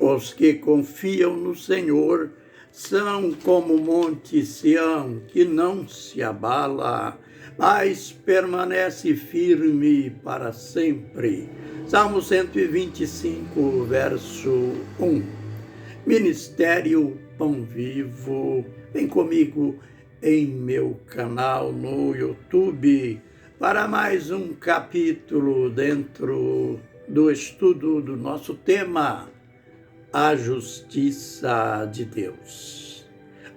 Os que confiam no Senhor são como o monte Sião, que não se abala, mas permanece firme para sempre. Salmo 125, verso 1. Ministério Pão Vivo, vem comigo em meu canal no YouTube para mais um capítulo dentro do estudo do nosso tema, a justiça de Deus.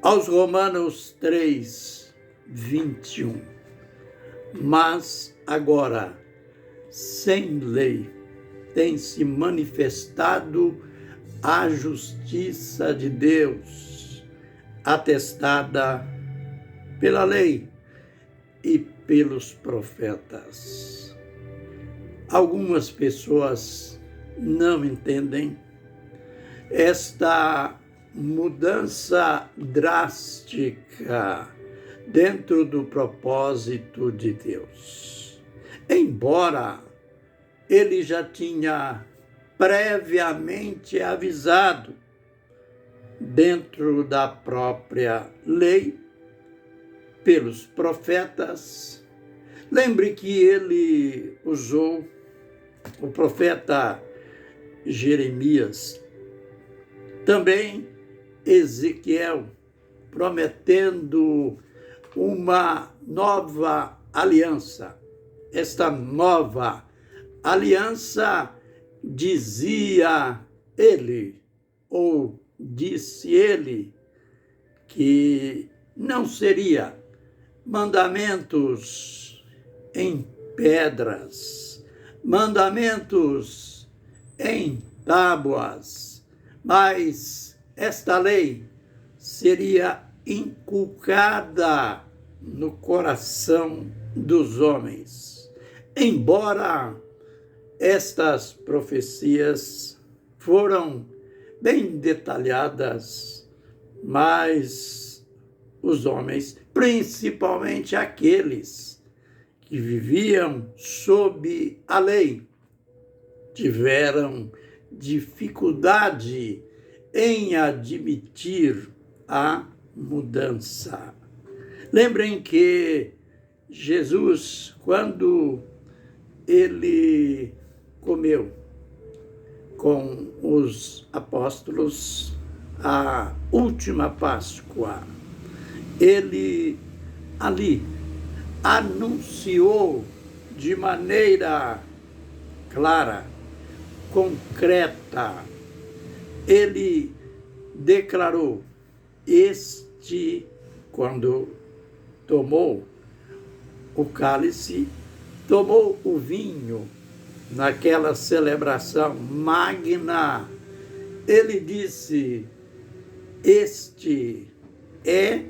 Aos Romanos 3, 21. Mas agora, sem lei, tem se manifestado a justiça de Deus, atestada pela lei e pelos profetas. Algumas pessoas não entendem esta mudança drástica dentro do propósito de Deus. Embora ele já tinha previamente avisado dentro da própria lei, pelos profetas. Lembre que ele usou o profeta Jeremias, também Ezequiel, prometendo uma nova aliança. Esta nova aliança, dizia ele, ou disse ele, que não seria mandamentos em pedras, mandamentos em tábuas, mas esta lei seria inculcada no coração dos homens. Embora estas profecias foram bem detalhadas, mas os homens, principalmente aqueles que viviam sob a lei, tiveram dificuldade em admitir a mudança. Lembrem que Jesus, quando ele comeu com os apóstolos a última Páscoa, ele ali anunciou de maneira clara, concreta, ele declarou: quando tomou o cálice, tomou o vinho, naquela celebração magna, ele disse: este é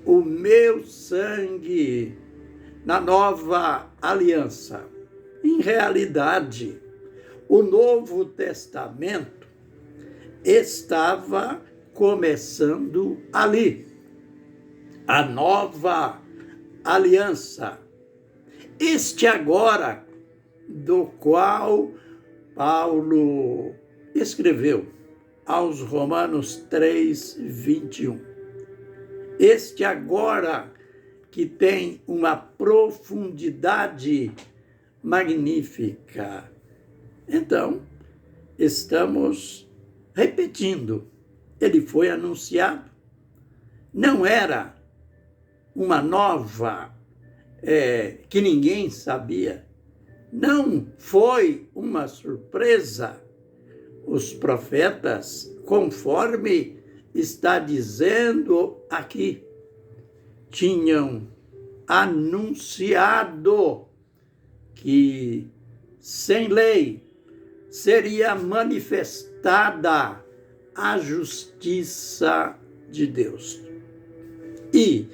o meu sangue na nova aliança. Em realidade, o Novo Testamento estava começando ali. A nova aliança. Este agora, do qual Paulo escreveu aos Romanos 3, 21. Este agora que tem uma profundidade magnífica. Então, estamos repetindo. Ele foi anunciado. Não era uma nova que ninguém sabia. Não foi uma surpresa. Os profetas, conforme está dizendo aqui, tinham anunciado que sem lei seria manifestada a justiça de Deus. E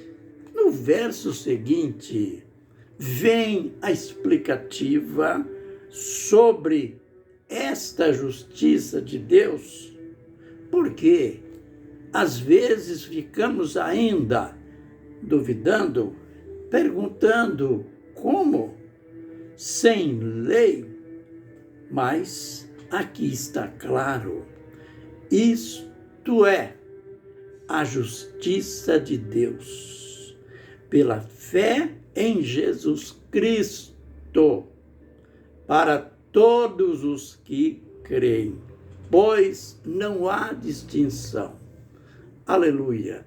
no verso seguinte vem a explicativa sobre esta justiça de Deus, porque às vezes ficamos ainda duvidando, perguntando como sem lei, mas aqui está claro. Isto é a justiça de Deus, pela fé em Jesus Cristo, para todos os que creem, pois não há distinção. Aleluia!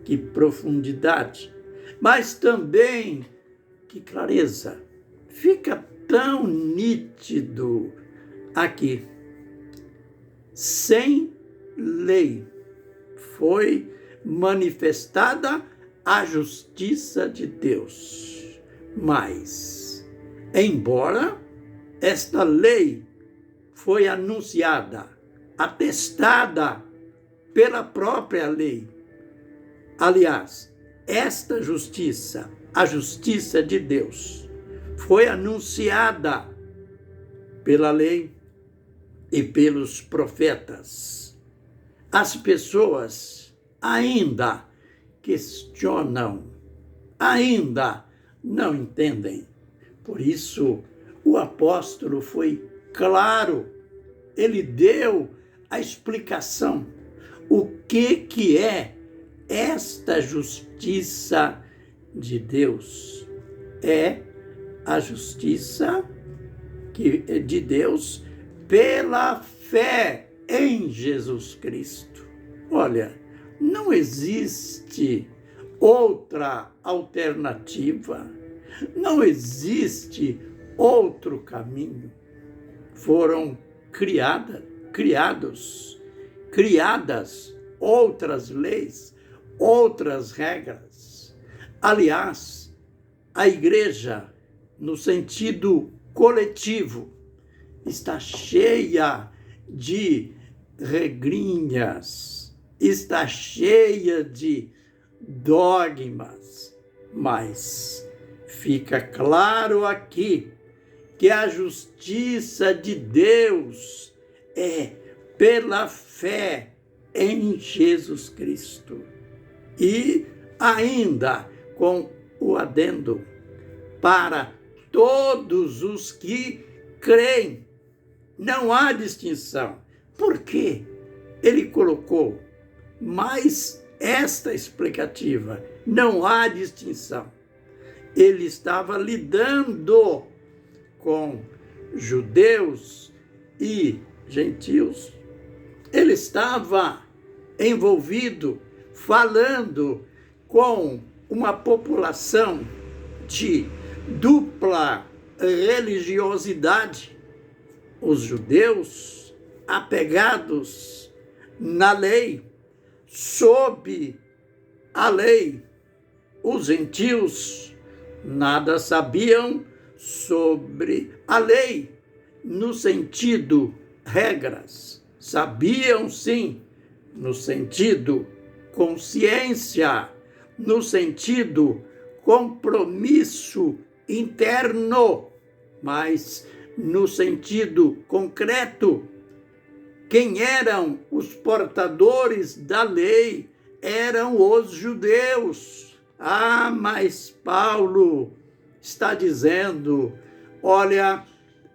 Que profundidade, mas também que clareza. Fica tão nítido aqui. Sem lei foi manifestada a justiça de Deus. Mas, embora esta lei foi anunciada, atestada pela própria lei, aliás, esta justiça, a justiça de Deus, foi anunciada pela lei e pelos profetas. As pessoas ainda questionam, ainda não entendem. Por isso, o apóstolo foi claro, ele deu a explicação. O que é esta justiça de Deus? É a justiça de Deus pela fé em Jesus Cristo. Olha, não existe outra alternativa, não existe outro caminho. Foram criadas outras leis, outras regras. Aliás, a igreja, no sentido coletivo, está cheia de regrinhas, está cheia de dogmas, mas fica claro aqui que a justiça de Deus é pela fé em Jesus Cristo. E ainda com o adendo, para todos os que creem. Não há distinção. Por quê? Ele colocou mais esta explicativa. Não há distinção. Ele estava lidando com judeus e gentios. Ele estava envolvido, falando com uma população de dupla religiosidade. Os judeus apegados na lei, sob a lei. Os gentios nada sabiam sobre a lei, no sentido regras. Sabiam sim, no sentido consciência, no sentido compromisso interno, mas no sentido concreto, quem eram os portadores da lei eram os judeus. Ah, mas Paulo está dizendo, olha,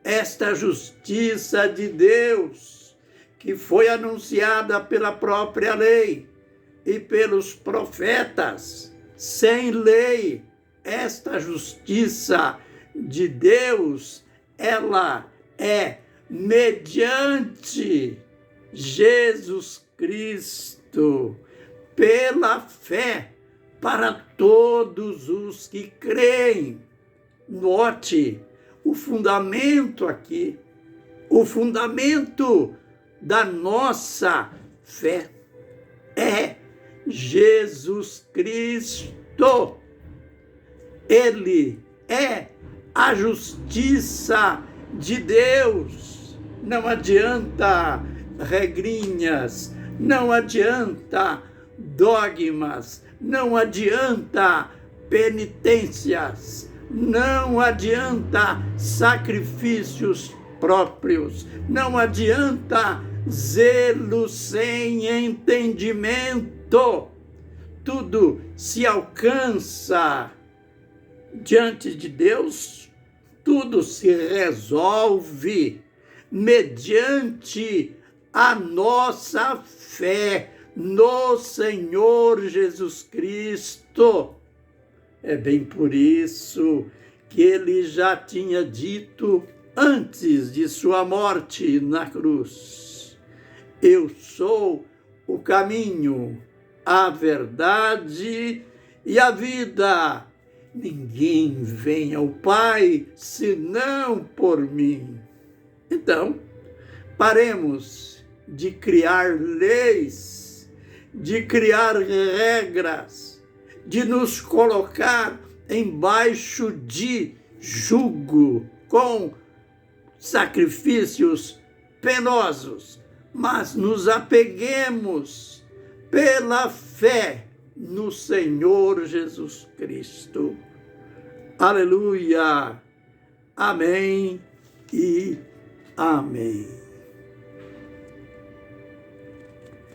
esta justiça de Deus, que foi anunciada pela própria lei e pelos profetas, sem lei, esta justiça de Deus, ela é mediante Jesus Cristo, pela fé, para todos os que creem. Note o fundamento aqui, o fundamento da nossa fé é Jesus Cristo. Ele é a justiça de Deus. Não adianta regrinhas, não adianta dogmas, não adianta penitências, não adianta sacrifícios próprios, não adianta zelo sem entendimento. Tudo se alcança diante de Deus, tudo se resolve mediante a nossa fé no Senhor Jesus Cristo. É bem por isso que ele já tinha dito antes de sua morte na cruz: eu sou o caminho, a verdade e a vida. Ninguém vem ao Pai senão por mim. Então, paremos de criar leis, de criar regras, de nos colocar embaixo de jugo com sacrifícios penosos, mas nos apeguemos pela fé no Senhor Jesus Cristo. Aleluia! Amém e amém.